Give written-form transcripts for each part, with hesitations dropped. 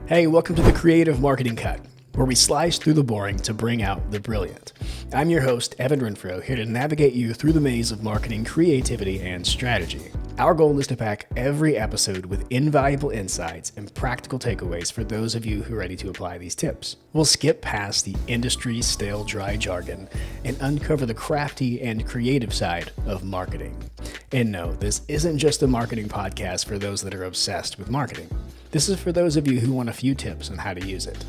Hey, welcome to the Creative Marketing Cut, where we slice through the boring to bring out the brilliant. I'm your host, Evan Renfro, here to navigate you through the maze of marketing, creativity, and strategy. Our goal is to pack every episode with invaluable insights and practical takeaways for those of you who are ready to apply these tips. We'll skip past the industry stale dry jargon and uncover the crafty and creative side of marketing. And no, this isn't just a marketing podcast for those that are obsessed with marketing. This is for those of you who want a few tips on how to use it.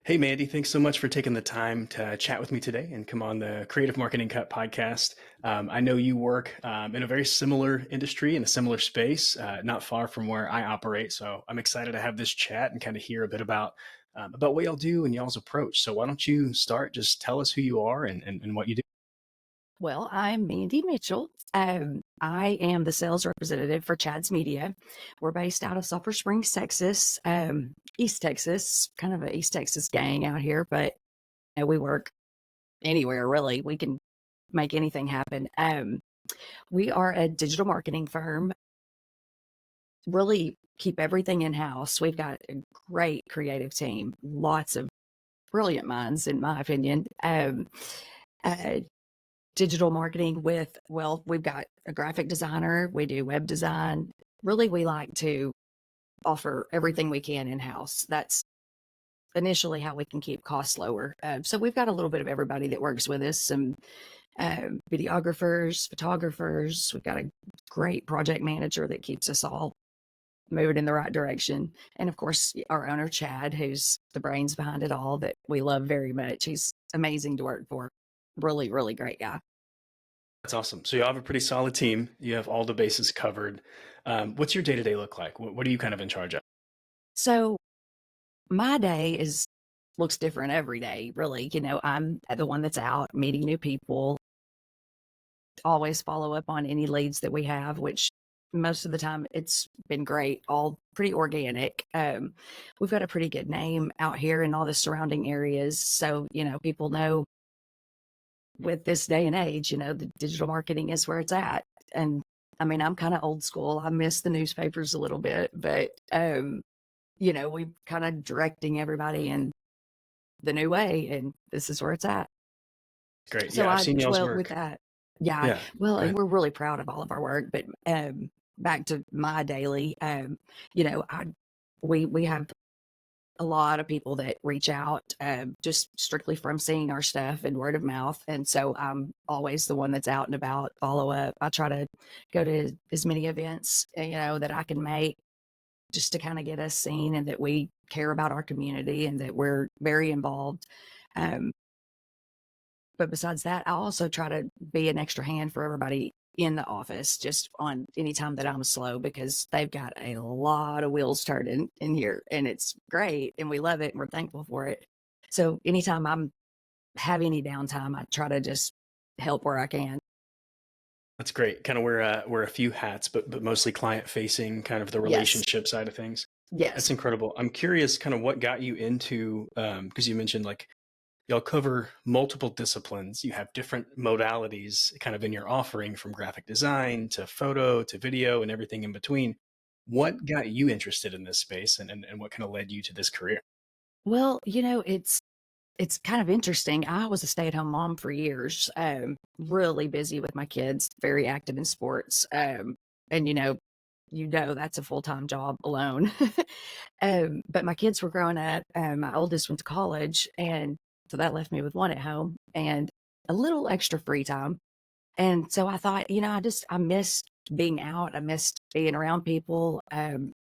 Hey, Mandy, thanks so much for taking the time to chat with me today and come on the Creative Marketing Cut podcast. I know you work in a very similar industry, in a similar space, not far from where I operate. So I'm excited to have this chat and kind of hear a bit about what y'all do and y'all's approach. So why don't you start? Just tell us who you are and what you do. Well, I'm Mandy Mitchell. I am the sales representative for Chad's Media. We're based out of Sulphur Springs, Texas, East Texas, kind of an East Texas gang out here, but we work anywhere really. We can make anything happen. We are a digital marketing firm, really keep everything in-house. We've got a great creative team, lots of brilliant minds, in my opinion. Uh, Digital marketing we've got a graphic designer, we do web design. Really, we like to offer everything we can in-house. That's initially how we can keep costs lower. So we've got a little bit of everybody that works with us, some videographers, photographers. We've got a great project manager that keeps us all moving in the right direction. And of course, our owner, Chad, who's the brains behind it all, that we love very much. He's amazing to work for. Really, really great guy. That's awesome. So you have a pretty solid team. You have all the bases covered. What's your day-to-day look like? What are you kind of in charge of? So my day looks different every day, really. I'm the one that's out meeting new people, always follow up on any leads that we have, which most of the time it's been great, all pretty organic. We've got a pretty good name out here in all the surrounding areas. So, people know with this day and age, the digital marketing is where it's at. And I mean, I'm kind of old school. I miss the newspapers a little bit, but we kind of directing everybody in the new way, and this is where it's at. Great. So Yeah, I've I seen y'all's well with work. that, yeah. Yeah. Well, Go and ahead. we're really proud of all of our work. But back to my daily, I we have a lot of people that reach out just strictly from seeing our stuff and word of mouth, and so I'm always the one that's out and about, follow up. I try to go to as many events that I can make, just to kind of get us seen and that we care about our community and that we're very involved. Um, but besides that, I also try to be an extra hand for everybody in the office, just on any time that I'm slow, because they've got a lot of wheels turning in here, and it's great, and we love it, and we're thankful for it. So anytime I'm have any downtime, I try to just help where I can. That's great. Kind of wear a few hats, but mostly client facing, kind of the Yes. relationship side of things. That's Yes. incredible. I'm curious, kind of what got you into because you mentioned like y'all cover multiple disciplines. You have different modalities kind of in your offering, from graphic design to photo to video and everything in between. What got you interested in this space, and what kind of led you to this career? Well, it's kind of interesting. I was a stay-at-home mom for years, really busy with my kids, very active in sports. And that's a full-time job alone. But my kids were growing up. My oldest went to college, and so that left me with one at home and a little extra free time. And so I thought, I missed being out. I missed being around people. And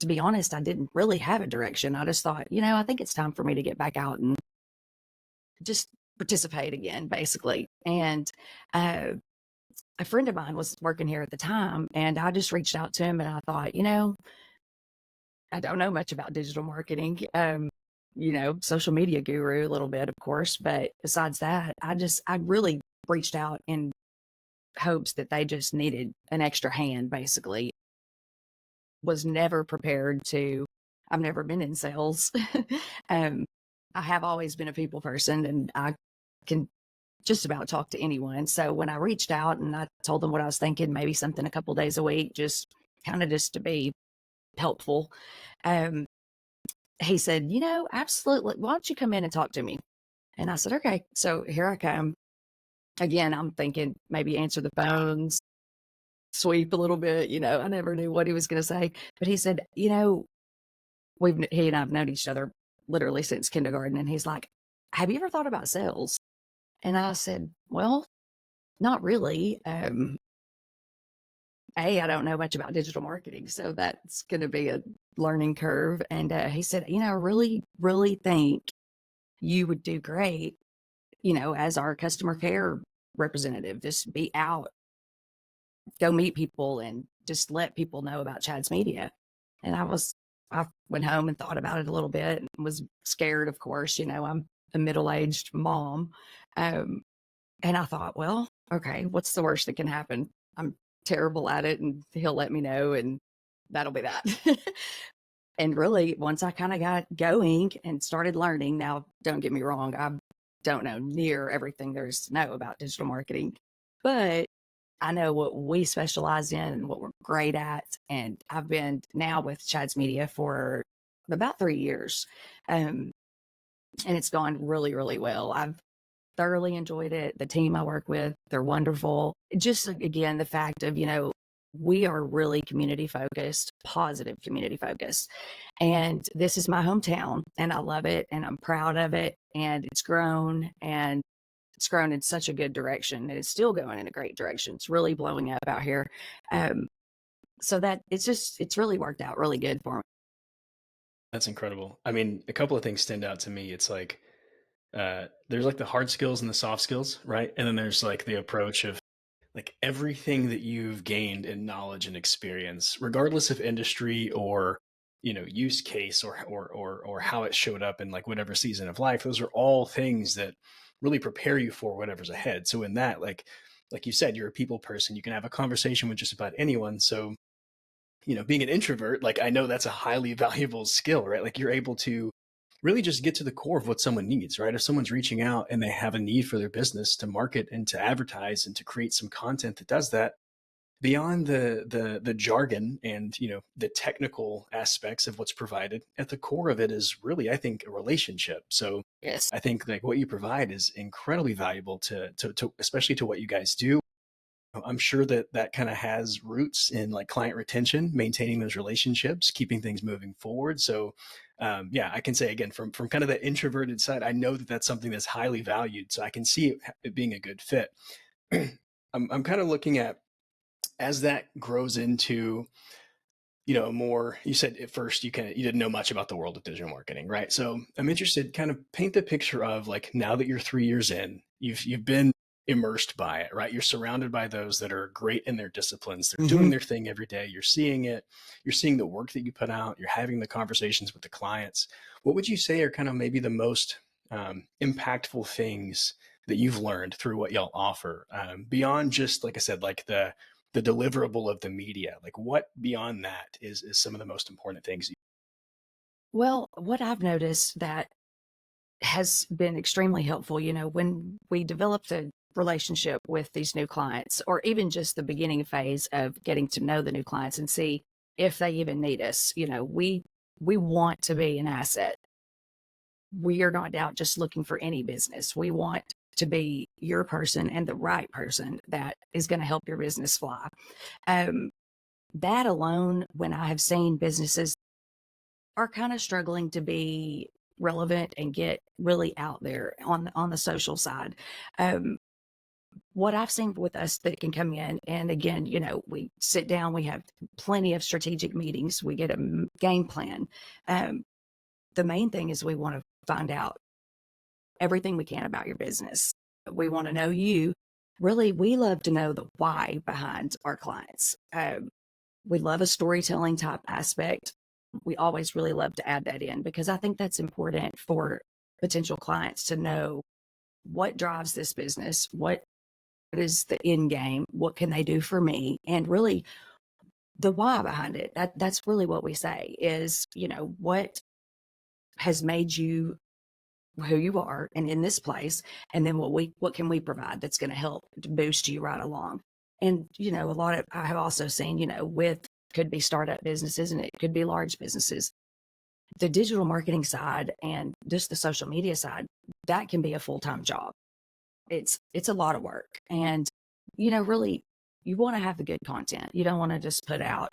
to be honest, I didn't really have a direction. I just thought, I think it's time for me to get back out and just participate again, basically. And uh, a friend of mine was working here at the time, and I just reached out to him, and I thought, I don't know much about digital marketing. Social media guru a little bit, of course, but besides that, I really reached out in hopes that they just needed an extra hand, basically. Was never prepared to. I've never been in sales. um, I have always been a people person, and I can just about talk to anyone. So when I reached out and I told them what I was thinking, maybe something a couple days a week, just kind of just to be helpful, um, he said, absolutely. Why don't you come in and talk to me? And I said, okay. So here I come. Again, I'm thinking maybe answer the phones, sweep a little bit. I never knew what he was going to say. But he said, he and I have known each other literally since kindergarten. And he's like, have you ever thought about sales? And I said, well, not really. I don't know much about digital marketing, so that's going to be a learning curve. And he said, I really, really think you would do great, as our customer care representative. Just be out, go meet people, and just let people know about Chad's Media. And I went home and thought about it a little bit and was scared, of course. I'm a middle aged mom. Um, and I thought, well, okay, what's the worst that can happen? I'm terrible at it and he'll let me know and that'll be that. And really, once I kind of got going and started learning, now don't get me wrong, I don't know near everything there is to know about digital marketing, but I know what we specialize in and what we're great at. And I've been now with Chad's Media for about 3 years. Um, and it's gone really, really well. I've thoroughly enjoyed it. The team I work with, they're wonderful. Just again, the fact of, we are really community focused, positive community focused. And this is my hometown and I love it and I'm proud of it. And it's grown in such a good direction and it's still going in a great direction. It's really blowing up out here. Um, so that it's really worked out really good for me. That's incredible. I mean, a couple of things stand out to me. It's like there's like the hard skills and the soft skills, right? And then there's like the approach of like everything that you've gained in knowledge and experience, regardless of industry or use case or how it showed up in like whatever season of life. Those are all things that really prepare you for whatever's ahead. So in that, like you said, you're a people person. You can have a conversation with just about anyone. So being an introvert, like I know that's a highly valuable skill, right? Like you're able to really just get to the core of what someone needs, right? If someone's reaching out and they have a need for their business to market and to advertise and to create some content that does that, beyond the jargon and the technical aspects of what's provided, at the core of it is really, I think, a relationship. So Yes. I think like what you provide is incredibly valuable to especially to what you guys do. I'm sure that that kind of has roots in like client retention, maintaining those relationships, keeping things moving forward. So, yeah, I can say again from kind of the introverted side, I know that that's something that's highly valued. So I can see it being a good fit. I'm kind of looking at as that grows into more. You said at first you didn't know much about the world of digital marketing, right? So I'm interested, kind of paint the picture of like now that you're 3 years in, you've been immersed by it, right? You're surrounded by those that are great in their disciplines. They're doing Hmm. their thing every day. You're seeing it. You're seeing the work that you put out. You're having the conversations with the clients. What would you say are kind of maybe the most impactful things that you've learned through what y'all offer, beyond just like I said, like the deliverable of the media? Like what beyond that is some of the most important things? Well, what I've noticed that has been extremely helpful, when we developed a relationship with these new clients, or even just the beginning phase of getting to know the new clients and see if they even need us. We want to be an asset. We are not out just looking for any business. We want to be your person and the right person that is going to help your business fly. Um, that alone, when I have seen businesses are kind of struggling to be relevant and get really out there on the social side. Um, what I've seen with us that can come in, and again, we sit down, we have plenty of strategic meetings, we get a game plan. Um, the main thing is we want to find out everything we can about your business. We want to know you. Really, we love to know the why behind our clients. We love a storytelling type aspect. We always really love to add that in because I think that's important for potential clients to know what drives this business, what is the end game, what can they do for me, and really the why behind it. That's really what we say is, what has made you who you are and in this place, and then what can we provide that's going to help to boost you right along. And a lot of I have also seen, with could be startup businesses and it could be large businesses, the digital marketing side and just the social media side, that can be a full-time job. It's a lot of work. And really, you want to have the good content. You don't want to just put out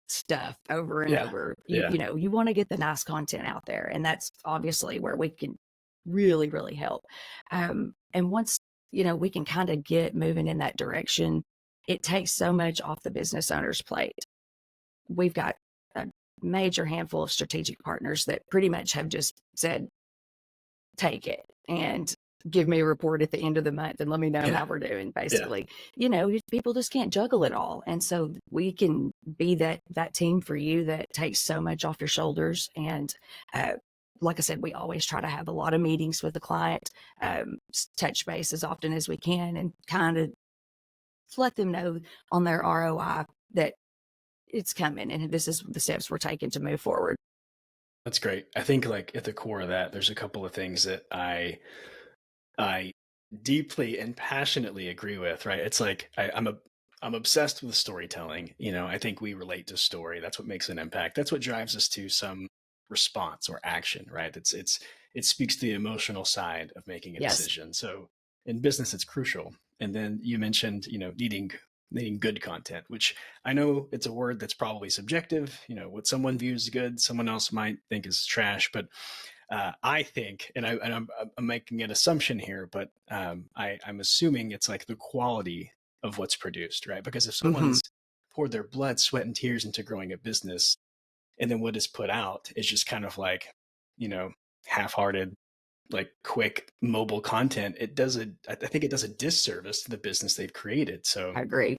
stuff over and Yeah. over. Yeah. You want to get the nice content out there, and that's obviously where we can really, really help. And once we can kind of get moving in that direction, it takes so much off the business owner's plate. We've got a major handful of strategic partners that pretty much have just said, take it and give me a report at the end of the month and let me know Yeah. how we're doing, Yeah. basically. People just can't juggle it all. And so we can be that team for you that takes so much off your shoulders. And like I said, we always try to have a lot of meetings with the client, touch base as often as we can, and kind of let them know on their ROI that it's coming and this is the steps we're taking to move forward. That's great. I think like at the core of that, there's a couple of things that I deeply and passionately agree with, right? It's like I'm obsessed with storytelling. I think we relate to story. That's what makes an impact. That's what drives us to some response or action, right? It speaks to the emotional side of making a Yes, decision. So in business, it's crucial. And then you mentioned, needing good content, which I know it's a word that's probably subjective. What someone views good, someone else might think is trash. But I think, I'm making an assumption here, but I'm assuming it's like the quality of what's produced, right? Because if hmm, someone's poured their blood, sweat, and tears into growing a business, and then what is put out is just kind of like, you know, half-hearted, like quick mobile content, I think it does a disservice to the business they've created. So I agree.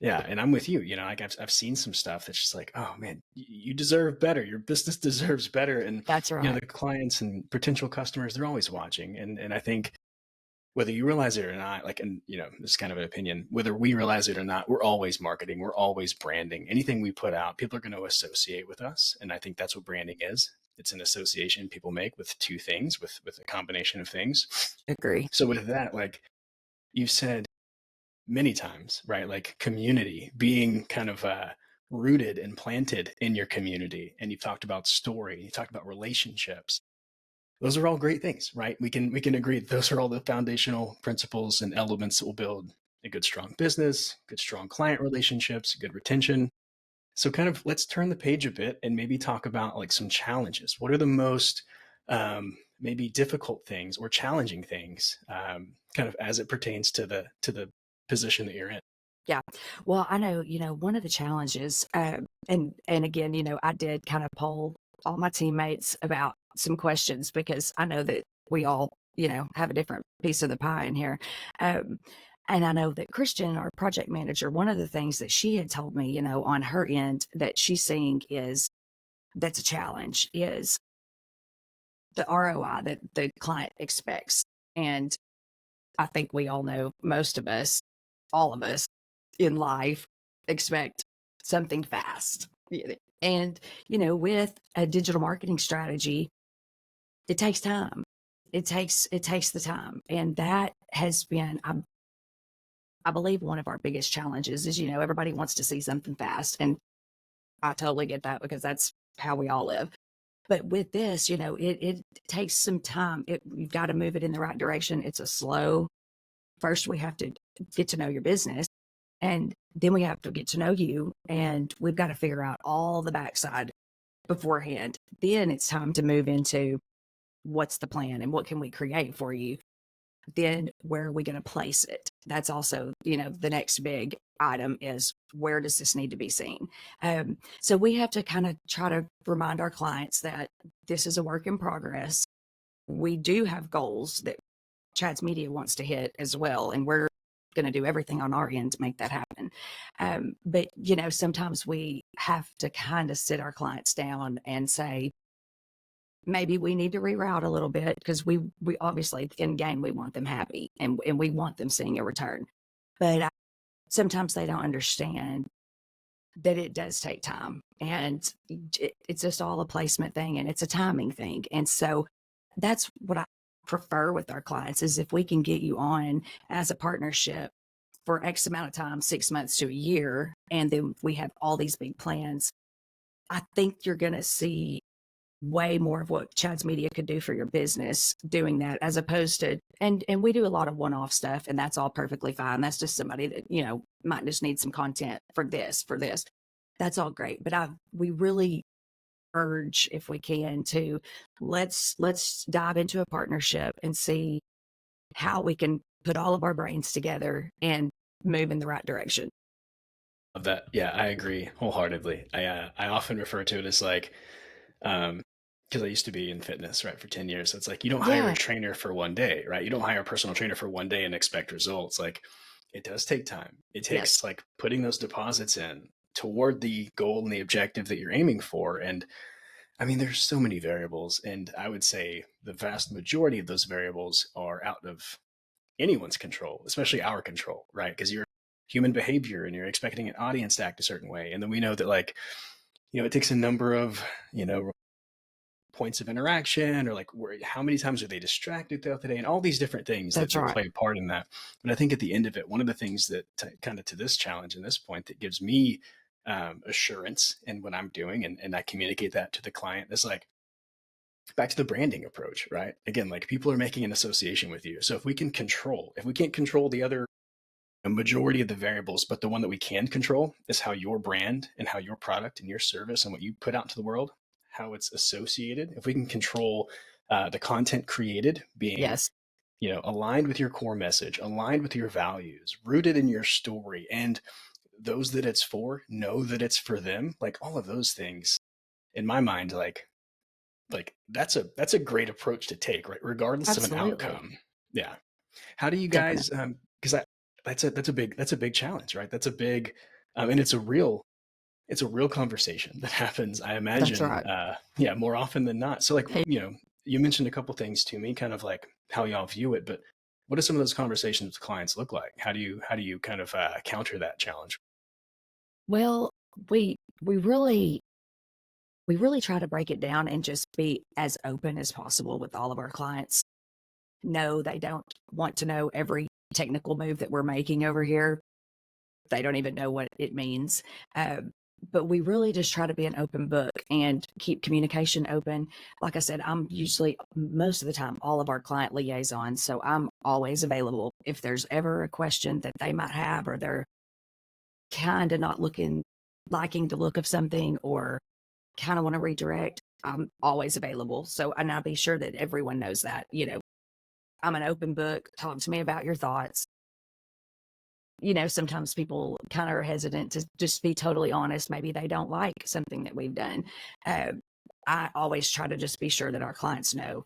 yeah, and I'm with you. Like I've seen some stuff that's just like, oh man, you deserve better. Your business deserves better, and That's right. the clients and potential customers, they're always watching. And I think whether you realize it or not, like, and this is kind of an opinion, whether we realize it or not, we're always marketing, we're always branding. Anything we put out, people are going to associate with us, and I think that's what branding is. It's an association people make with two things, with a combination of things. Agree. So with that, like you said many times, right? Like community, being kind of rooted and planted in your community. And you've talked about story, you talked about relationships. Those are all great things, right? We can agree that those are all the foundational principles and elements that will build a good, strong business, good, strong client relationships, good retention. So kind of let's turn the page a bit and maybe talk about like some challenges. What are the most maybe difficult things or challenging things, kind of as it pertains to the position that you're in? Yeah. Well, I know, one of the challenges, and again, I did kind of poll all my teammates about some questions because I know that we all, have a different piece of the pie in here. Um, and I know that Christian, our project manager, one of the things that she had told me, on her end that she's seeing is that's a challenge is the ROI that the client expects. And I think we all know, most of us, all of us in life expect something fast. And, with a digital marketing strategy, it takes time. It takes the time. And that has been, I believe, one of our biggest challenges is, everybody wants to see something fast. And I totally get that because that's how we all live. But with this, it takes some time. You've got to move it in the right direction. It's a slow, first we have to get to know your business, and then we have to get to know you, and we've got to figure out all the backside beforehand. Then it's time to move into what's the plan and what can we create for you. Then where are we going to place it? That's also, the next big item is where does this need to be seen? So we have to kind of try to remind our clients that this is a work in progress. We do have goals that Chad's Media wants to hit as well, and we're going to do everything on our end to make that happen. But sometimes we have to kind of sit our clients down and say, maybe we need to reroute a little bit because we obviously in game we want them happy and we want them seeing a return. But sometimes they don't understand that it does take time, and it's just all a placement thing and it's a timing thing. And so that's what I prefer with our clients is if we can get you on as a partnership for X amount of time, 6 months to a year, and then we have all these big plans. I think you're going to see way more of what Chad's Media could do for your business doing that as opposed to and we do a lot of one-off stuff and that's all perfectly fine. That's just somebody that, might just need some content for this. That's all great. But we really urge if we can to let's dive into a partnership and see how we can put all of our brains together and move in the right direction. Of that. Yeah, I agree wholeheartedly. I often refer to it as like, because I used to be in fitness, right, for 10 years. So it's like you don't hire a Yeah. trainer for one day, right? You don't hire a personal trainer for one day and expect results. Like it does take time. It Yes. takes like putting those deposits in toward the goal and the objective that you're aiming for. And I mean, there's so many variables, and I would say the vast majority of those variables are out of anyone's control, especially our control, right? Because you're human behavior and you're expecting an audience to act a certain way. And then we know that like, it takes a number of, points of interaction or like how many times are they distracted throughout the day and all these different things that, That's that right. play a part in that. But I think at the end of it, one of the things that kind of to this challenge and this point that gives me assurance in what I'm doing and I communicate that to the client is like back to the branding approach, right? Again, like people are making an association with you. So if we can't control the other a majority of the variables, but the one that we can control is how your brand and how your product and your service and what you put out into the world, how it's associated. If we can control the content created being, Yes. aligned with your core message, aligned with your values, rooted in your story, and those that it's for know that it's for them, like all of those things in my mind, like that's a great approach to take, right? Regardless of an Absolutely. outcome. Yeah. How do you guys? Definitely. Because that's a big challenge, right? That's a big, and it's a real conversation that happens. I That's imagine, right. yeah, more often than not. So, like, Hey, you mentioned a couple things to me, kind of like how y'all view it, but what do some of those conversations with clients look like? How do you kind of counter that challenge? well, we we really we really try to break it down and just be as open as possible with all of our clients. No, they don't want to know every technical move that we're making over here. They don't even know what it means. Um, but we really just try to be an open book and keep communication open. Like I said, I'm usually most of the time all of our client liaisons. So I'm always available if there's ever a question that they might have or they're kind of not liking the look of something or kind of want to redirect. I'm always available. So, and I'll be sure that everyone knows that, I'm an open book. Talk to me about your thoughts. Sometimes people kind of are hesitant to just be totally honest. Maybe they don't like something that we've done. Uh, I always try to just be sure that our clients know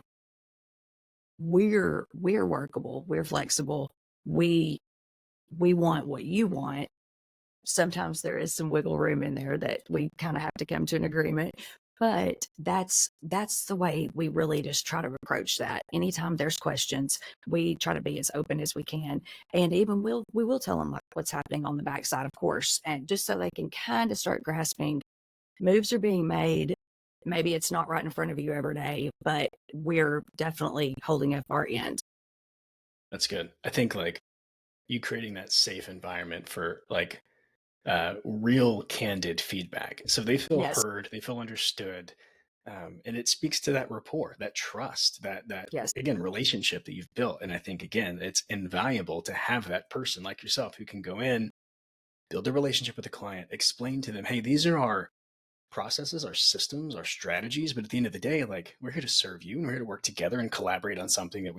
we're workable, we're flexible, we we want what you want. Sometimes there is some wiggle room in there that we kind of have to come to an agreement. But that's the way we really just try to approach that. Anytime there's questions, we try to be as open as we can, and even we will tell them like what's happening on the backside, of course, and just so they can kind of start grasping moves are being made. Maybe it's not right in front of you every day, but we're definitely holding up our end. That's good. I think like you creating that safe environment for like real candid feedback. So they feel Yes, heard, they feel understood. And it speaks to that rapport, that trust, that yes, again, relationship that you've built. And I think again, it's invaluable to have that person like yourself who can go in, build a relationship with a client, explain to them, hey, these are our processes, our systems, our strategies. But at the end of the day, like we're here to serve you and we're here to work together and collaborate on something that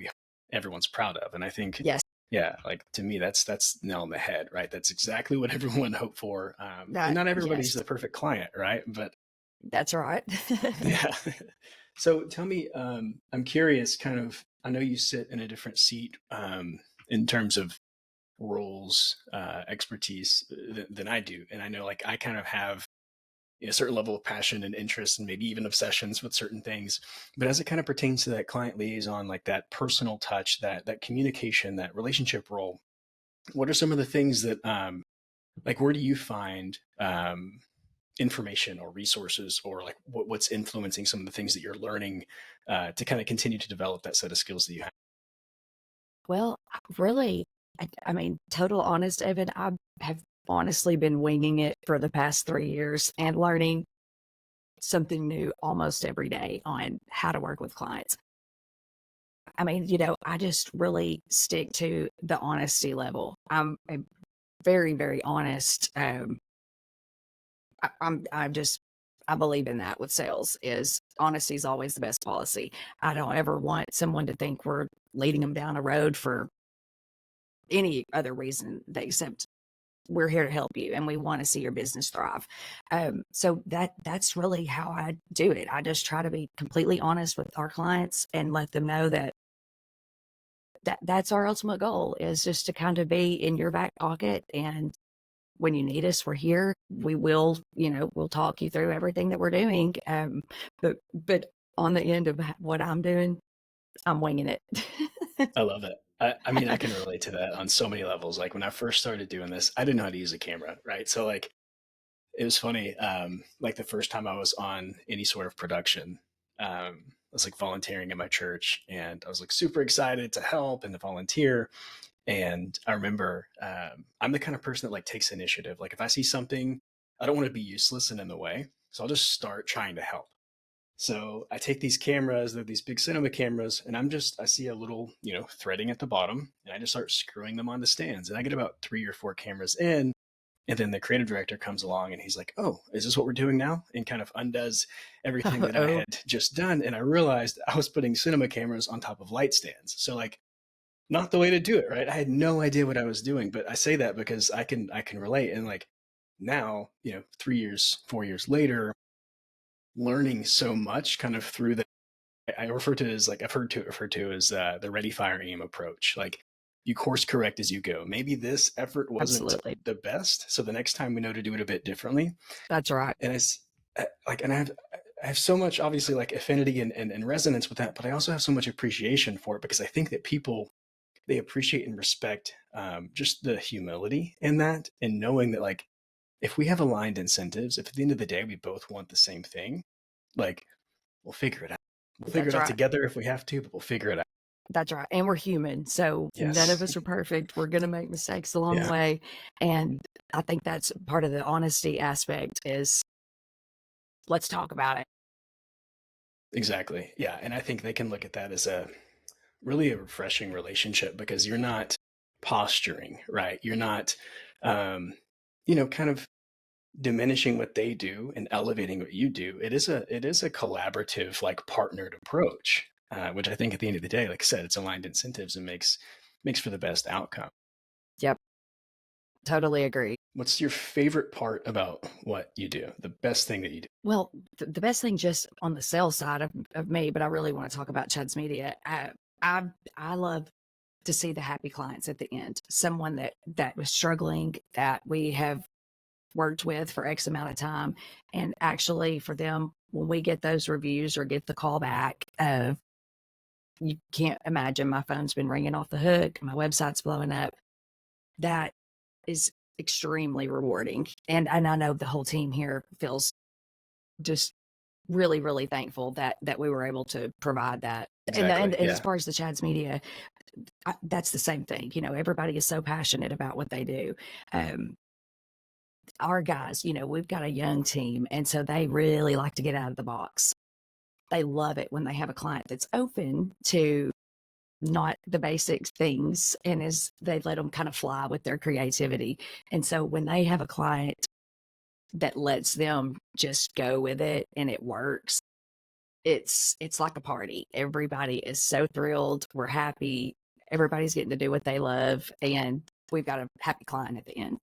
everyone's proud of. And I think, yes. yeah, like to me, that's nail on the head, right? That's exactly what everyone hoped for. And That not everybody's yes, the perfect client, right? But that's right. yeah. So tell me, I'm curious, kind of, I know you sit in a different seat in terms of roles, expertise than I do. And I know like I kind of have a certain level of passion and interest and maybe even obsessions with certain things. But as it kind of pertains to that client liaison, like that personal touch, that communication, that relationship role, what are some of the things that like where do you find information or resources, or like what's influencing some of the things that you're learning to kind of continue to develop that set of skills that you have? Well, really, I mean, total honest, Evan, I have honestly been winging it for the past 3 years and learning something new almost every day on how to work with clients. I mean, I just really stick to the honesty level. I'm very, very honest. I believe in that with sales is honesty is always the best policy. I don't ever want someone to think we're leading them down a road for any other reason except we're here to help you and we want to see your business thrive. So that's really how I do it. I just try to be completely honest with our clients and let them know that's our ultimate goal is just to kind of be in your back pocket. And when you need us, we're here. We will, we'll talk you through everything that we're doing. But on the end of what I'm doing, I'm winging it. I love it. I mean, I can relate to that on so many levels. Like when I first started doing this, I didn't know how to use a camera, right? So like it was funny. Like the first time I was on any sort of production, I was like volunteering in my church, and I was like super excited to help and to volunteer. And I remember I'm the kind of person that like takes initiative. Like if I see something, I don't want to be useless and in the way, so I'll just start trying to help. So I take these cameras, they're these big cinema cameras, and I see a little, threading at the bottom, and I just start screwing them on the stands. And I get about 3 or 4 cameras in, and then the creative director comes along and he's like, "Oh, is this what we're doing now?" And kind of undoes everything that I Oh, had just done. And I realized I was putting cinema cameras on top of light stands. So like not the way to do it, right? I had no idea what I was doing, but I say that because I can relate. And like now, 3 years, 4 years later, learning so much kind of through the I refer to it as like I've heard to refer to as the ready fire aim approach. Like you course correct as you go. Maybe this effort wasn't absolutely. the best, so the next time we know to do it a bit differently. That's right. And it's like, and I have so much obviously like affinity and resonance with that, but I also have so much appreciation for it because I think that people they appreciate and respect just the humility in that, and knowing that like if we have aligned incentives, if at the end of the day we both want the same thing, like we'll figure it out. We'll figure That's it out right. together if we have to, but we'll figure it out. That's right. And we're human. So none of Yes. us are perfect. We're going to make mistakes along the Yeah, way. And I think that's part of the honesty aspect is let's talk about it. exactly. Yeah. And I think they can look at that as a really a refreshing relationship because you're not posturing, right? You're not, um, kind of diminishing what they do and elevating what you do. It is a collaborative, like partnered approach, which I think at the end of the day, like I said, it's aligned incentives and makes for the best outcome. Yep. Totally agree. What's your favorite part about what you do? The best thing that you do? Well, the best thing just on the sales side of me, but I really want to talk about Chad's Media. I, I love to see the happy clients at the end. Someone that was struggling that we have worked with for X amount of time. And actually for them, when we get those reviews or get the call back, you can't imagine my phone's been ringing off the hook. My website's blowing up. That is extremely rewarding. And I know the whole team here feels just really, really thankful that we were able to provide that. And as Yeah. far as the Chad's Media, that's the same thing. Everybody is so passionate about what they do. Um, our guys, we've got a young team, and so they really like to get out of the box. They love it when they have a client that's open to not the basic things and as they let them kind of fly with their creativity. And so when they have a client that lets them just go with it and it works, it's like a party. Everybody is so thrilled. We're happy. Everybody's getting to do what they love, and we've got a happy client at the end.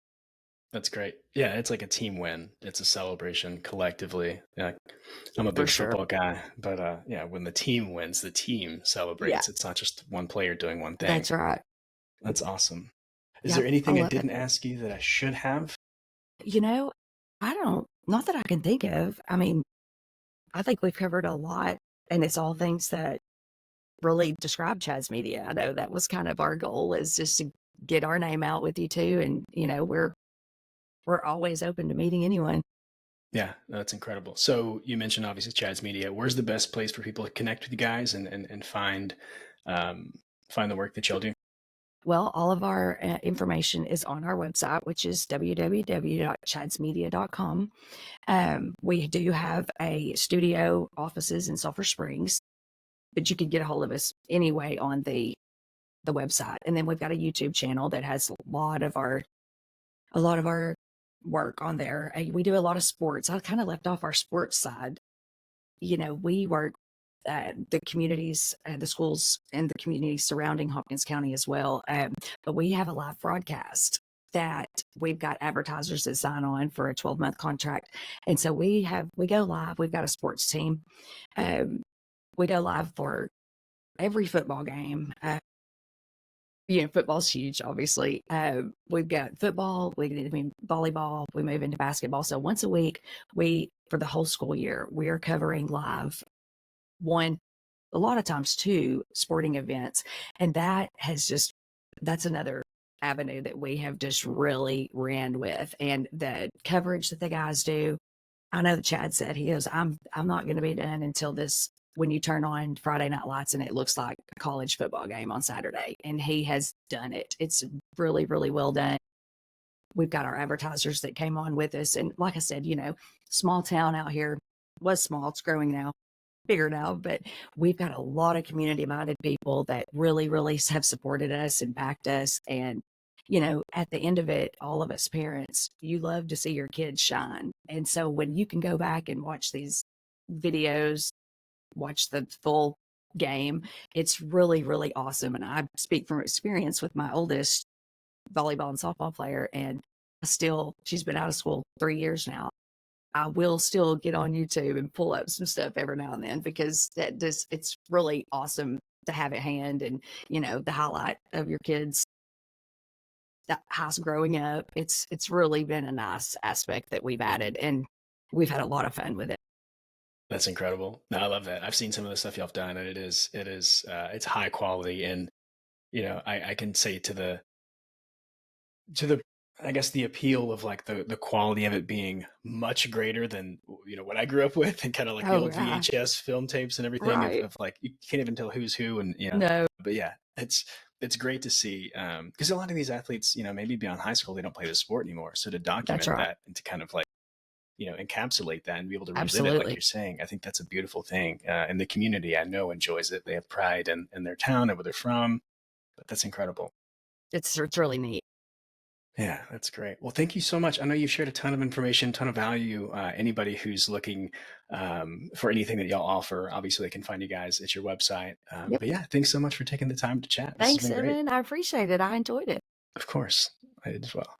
That's great. Yeah, it's like a team win. It's a celebration collectively. Yeah, I'm a For big sure. football guy, but yeah, when the team wins, the team Yeah, celebrates. It's not just one player doing one thing. that's right. That's awesome. Is there Yep, I anything I love it. didn't ask you that I should have? You know, I don't, not that I can think of. I mean, I think we've covered a lot, and it's all things that really describe Chad's Media. I know that was kind of our goal is just to get our name out with you too. And, we're always open to meeting anyone. Yeah, that's incredible. So you mentioned obviously Chad's Media. Where's the best place for people to connect with you guys and um, find the work that y'all do? Well, all of our information is on our website, which is www.chadsmedia.com. We do have a studio offices in Sulphur Springs, but you can get a hold of us anyway on the website. And then we've got a YouTube channel that has a lot of our work on there. We do a lot of sports. I kind of left off our sports side. We work the communities, the schools, and the communities surrounding Hopkins County as well. But we have a live broadcast that we've got advertisers that sign on for a 12-month contract, and so we go live. We've got a sports team. Um, we go live for every football game. Football's huge, obviously. We've got football, volleyball, we move into basketball. So once a week, for the whole school year, we are covering live one, a lot of times two sporting events. And that's another avenue that we have just really ran with. And the coverage that the guys do, I know that Chad said, he goes, I'm not going to be done until this, when you turn on Friday Night Lights and it looks like a college football game on Saturday. And he has done it. It's really, really well done. We've got our advertisers that came on with us. And like I said, small town out here, was small, it's growing now, bigger now, but we've got a lot of community minded people that really, really have supported us and backed us. And, at the end of it, all of us parents, you love to see your kids shine. And so when you can go back and watch these videos, watch the full game, it's really, really awesome. And I speak from experience with my oldest volleyball and softball player, and she's been out of school 3 years now. I will still get on YouTube and pull up some stuff every now and then because it's really awesome to have at hand, and the highlight of your kids that house growing up. It's really been a nice aspect that we've added, and we've had a lot of fun with it. That's incredible. No, I love that. I've seen some of the stuff y'all have done, and it's high quality. And I can say to the I guess the appeal of like the quality of it being much greater than what I grew up with, and kind of like the Oh old yeah, VHS film tapes and everything right. of like you can't even tell who's who. And No, but yeah, it's great to see, because a lot of these athletes, maybe beyond high school, they don't play the sport anymore. So to that's document right. that and to kind of like encapsulate that and be able to relive it like Absolutely, you're saying, I think that's a beautiful thing. And the community, I know, enjoys it. They have pride in their town and where they're from. But that's incredible. it's really neat. Yeah, that's great. Well, thank you so much. I know you've shared a ton of information, ton of value. Anybody who's looking for anything that y'all offer, obviously they can find you guys at your website. Yep. But yeah, thanks so much for taking the time to chat. This has Thanks, been great. Evan. I appreciate it. I enjoyed it. Of course, I did as well.